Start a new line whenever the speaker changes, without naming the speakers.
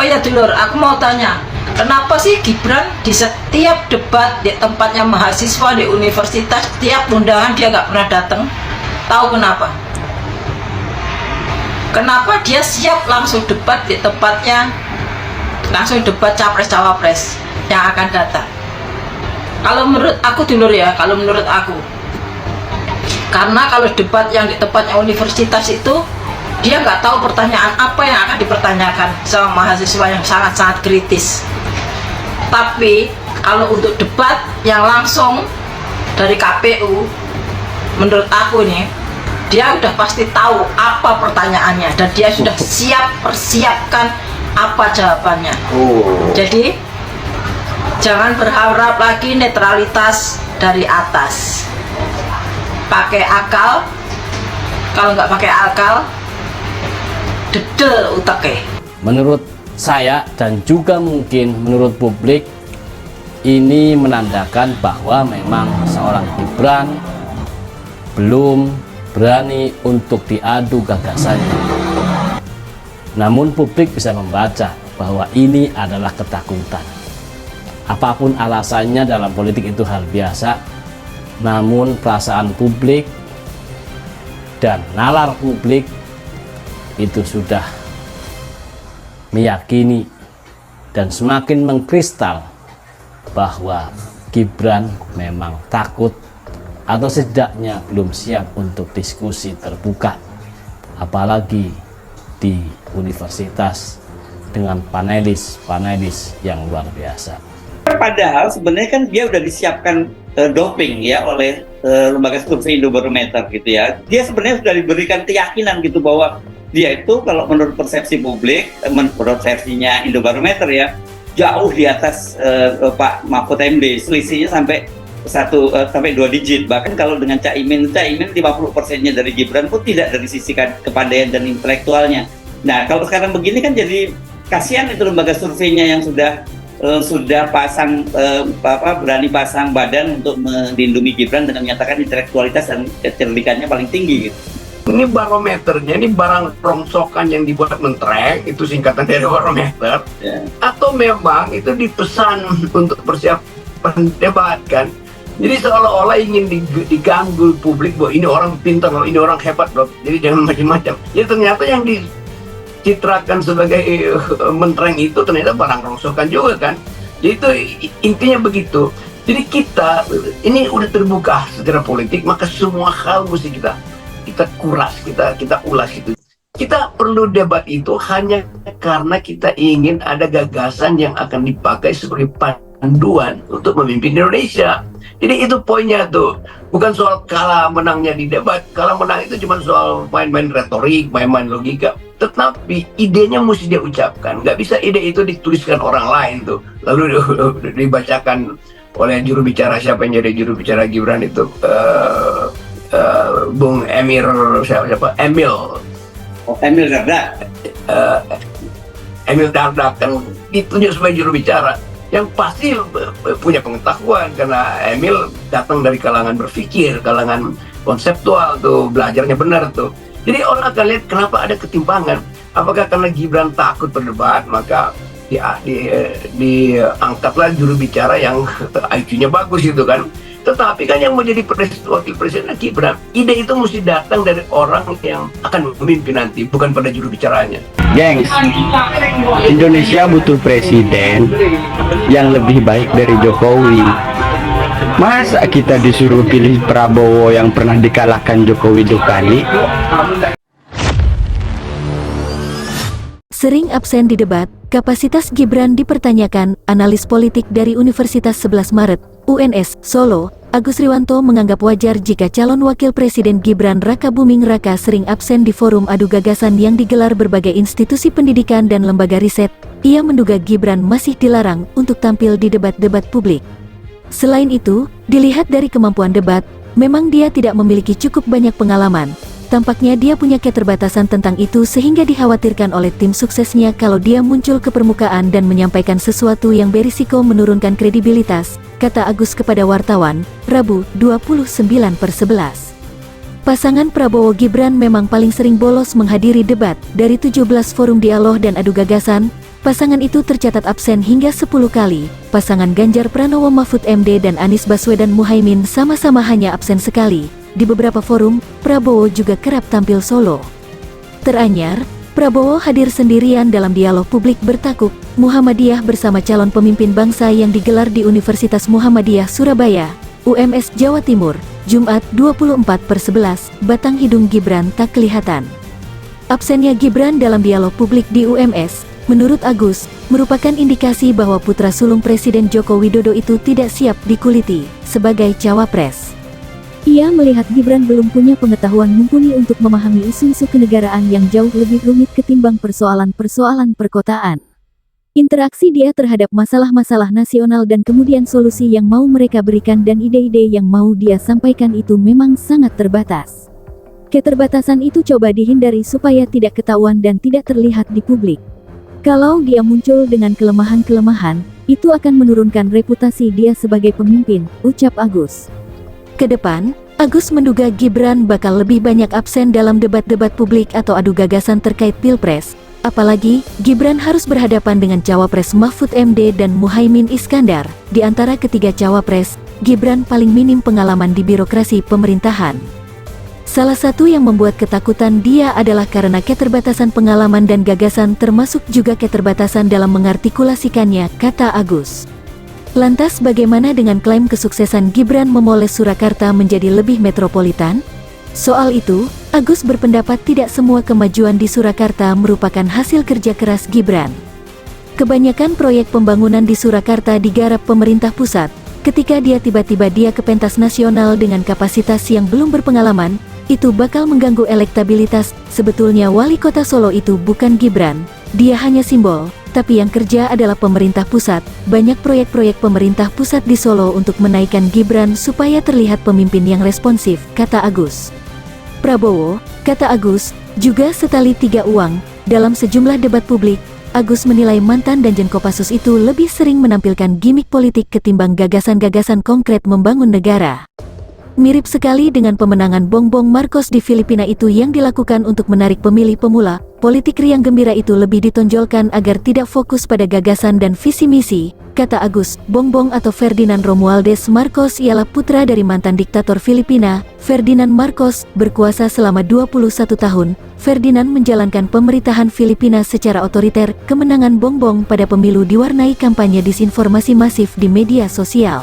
iya dulur, aku mau tanya, kenapa sih Gibran di setiap debat di tempatnya mahasiswa di universitas, tiap undangan dia nggak pernah datang? Tahu kenapa? Kenapa dia siap langsung debat di tempatnya, langsung debat capres-cawapres yang akan datang? Kalau menurut aku dulur ya, kalau menurut aku, karena kalau debat yang di tempatnya universitas itu, dia nggak tahu pertanyaan apa yang akan dipertanyakan sama mahasiswa yang sangat-sangat kritis. Tapi kalau untuk debat yang langsung dari KPU, menurut aku nih, dia udah pasti tahu apa pertanyaannya dan dia sudah siap persiapkan apa jawabannya. Jadi jangan berharap lagi netralitas dari atas. Pakai akal. Kalau nggak pakai akal, dedel uteknya.
Menurut saya dan juga mungkin menurut publik, ini menandakan bahwa memang seorang Gibran belum berani untuk diadu gagasannya. Namun publik bisa membaca bahwa ini adalah ketakutan. Apapun alasannya dalam politik itu hal biasa, namun perasaan publik dan nalar publik itu sudah meyakini dan semakin mengkristal bahwa Gibran memang takut atau setidaknya belum siap untuk diskusi terbuka, apalagi di universitas dengan panelis yang luar biasa.
Padahal sebenarnya kan dia udah disiapkan doping ya oleh lembaga survei Indobarometer gitu ya. Dia sebenarnya sudah diberikan keyakinan gitu bahwa dia itu kalau menurut persepsi publik, menurut versinya Indobarometer ya, jauh di atas Pak Mahfud MD, selisihnya sampai 2 digit. Bahkan kalau dengan Caimin 50%-nya dari Gibran pun tidak dari sisi kepandaian dan intelektualnya. Nah kalau sekarang begini kan jadi kasihan itu lembaga surveinya yang sudah pasang berani pasang badan untuk melindungi Gibran dengan menyatakan intelektualitas dan kecerdikannya paling tinggi gitu.
Ini barometernya, ini barang rongsokan yang dibuat mentrek, itu singkatan dari barometer, atau memang itu dipesan untuk persiapan debat kan. Jadi seolah-olah ingin diganggu publik bahwa ini orang pintar loh, ini orang hebat loh, jadi jangan macam-macam. Jadi ternyata yang dicitrakan sebagai mentereng itu ternyata barang rongsokan juga kan. Jadi itu intinya begitu. Jadi kita ini udah terbuka secara politik, maka semua hal mesti kita kuras, kita ulas itu. Kita perlu debat itu hanya karena kita ingin ada gagasan yang akan dipakai sebagai panduan untuk memimpin Indonesia. Jadi itu poinnya tuh, bukan soal kalah menangnya di debat. Kalah menang itu cuma soal main-main retorik, main-main logika. Tetapi idenya mesti dia ucapkan. Nggak bisa ide itu dituliskan orang lain tuh, lalu dibacakan oleh juru bicara. Siapa yang jadi juru bicara Gibran itu? Bung Emil siapa? Emil Dardak. Emil Dardak kan ditunjuk sebagai juru bicara yang pasti punya pengetahuan karena Emil datang dari kalangan berpikir, kalangan konseptual tuh, belajarnya benar tuh. Jadi orang akan lihat kenapa ada ketimpangan. Apakah karena Gibran takut berdebat, maka diangkatlah juru bicara yang IQ-nya bagus itu kan. Tetapi kan yang menjadi wakil presiden Gibran, ide itu mesti datang dari orang yang akan memimpin nanti, bukan pada juru bicaranya.
Gengs, Indonesia butuh presiden yang lebih baik dari Jokowi. Masa kita disuruh pilih Prabowo yang pernah dikalahkan Jokowi 2 kali?
Sering absen di debat, kapasitas Gibran dipertanyakan. Analis politik dari Universitas 11 Maret, UNS, Solo, Agus Riwanto menganggap wajar jika calon wakil presiden Gibran Rakabuming Raka sering absen di forum adu gagasan yang digelar berbagai institusi pendidikan dan lembaga riset. Ia menduga Gibran masih dilarang untuk tampil di debat-debat publik. Selain itu, dilihat dari kemampuan debat, memang dia tidak memiliki cukup banyak pengalaman. Tampaknya dia punya keterbatasan tentang itu sehingga dikhawatirkan oleh tim suksesnya kalau dia muncul ke permukaan dan menyampaikan sesuatu yang berisiko menurunkan kredibilitas, kata Agus kepada wartawan, Rabu, 29/11. Pasangan Prabowo Gibran memang paling sering bolos menghadiri debat. Dari 17 forum dialog dan adu gagasan, pasangan itu tercatat absen hingga 10 kali. Pasangan Ganjar Pranowo Mahfud MD dan Anies Baswedan Muhaimin sama-sama hanya absen sekali. Di beberapa forum, Prabowo juga kerap tampil solo. Teranyar, Prabowo hadir sendirian dalam dialog publik bertajuk Muhammadiyah bersama calon pemimpin bangsa yang digelar di Universitas Muhammadiyah Surabaya, UMS Jawa Timur, Jumat 24/11, batang hidung Gibran tak kelihatan. Absennya Gibran dalam dialog publik di UMS, menurut Agus, merupakan indikasi bahwa putra sulung Presiden Joko Widodo itu tidak siap dikuliti sebagai cawapres. Ia melihat Gibran belum punya pengetahuan mumpuni untuk memahami isu-isu kenegaraan yang jauh lebih rumit ketimbang persoalan-persoalan perkotaan. Interaksi dia terhadap masalah-masalah nasional dan kemudian solusi yang mau mereka berikan dan ide-ide yang mau dia sampaikan itu memang sangat terbatas. Keterbatasan itu coba dihindari supaya tidak ketahuan dan tidak terlihat di publik. Kalau dia muncul dengan kelemahan-kelemahan, itu akan menurunkan reputasi dia sebagai pemimpin, ucap Agus. Kedepan, Agus menduga Gibran bakal lebih banyak absen dalam debat-debat publik atau adu gagasan terkait Pilpres. Apalagi, Gibran harus berhadapan dengan Cawapres Mahfud MD dan Muhaimin Iskandar. Di antara ketiga Cawapres, Gibran paling minim pengalaman di birokrasi pemerintahan. Salah satu yang membuat ketakutan dia adalah karena keterbatasan pengalaman dan gagasan termasuk juga keterbatasan dalam mengartikulasikannya, kata Agus. Lantas bagaimana dengan klaim kesuksesan Gibran memoles Surakarta menjadi lebih metropolitan? Soal itu, Agus berpendapat tidak semua kemajuan di Surakarta merupakan hasil kerja keras Gibran. Kebanyakan proyek pembangunan di Surakarta digarap pemerintah pusat. Ketika dia tiba-tiba ke pentas nasional dengan kapasitas yang belum berpengalaman, itu bakal mengganggu elektabilitas. Sebetulnya wali kota Solo itu bukan Gibran, dia hanya simbol. Tapi yang kerja adalah pemerintah pusat. Banyak proyek-proyek pemerintah pusat di Solo untuk menaikkan Gibran supaya terlihat pemimpin yang responsif, kata Agus. Prabowo, kata Agus, juga setali tiga uang. Dalam sejumlah debat publik, Agus menilai mantan Danjen Kopassus itu lebih sering menampilkan gimik politik ketimbang gagasan-gagasan konkret membangun negara. Mirip sekali dengan pemenangan Bongbong Marcos di Filipina itu yang dilakukan untuk menarik pemilih pemula. Politik riang gembira itu lebih ditonjolkan agar tidak fokus pada gagasan dan visi misi, kata Agus. Bongbong atau Ferdinand Romualdez Marcos ialah putra dari mantan diktator Filipina, Ferdinand Marcos, berkuasa selama 21 tahun. Ferdinand menjalankan pemerintahan Filipina secara otoriter. Kemenangan Bongbong pada pemilu diwarnai kampanye disinformasi masif di media sosial.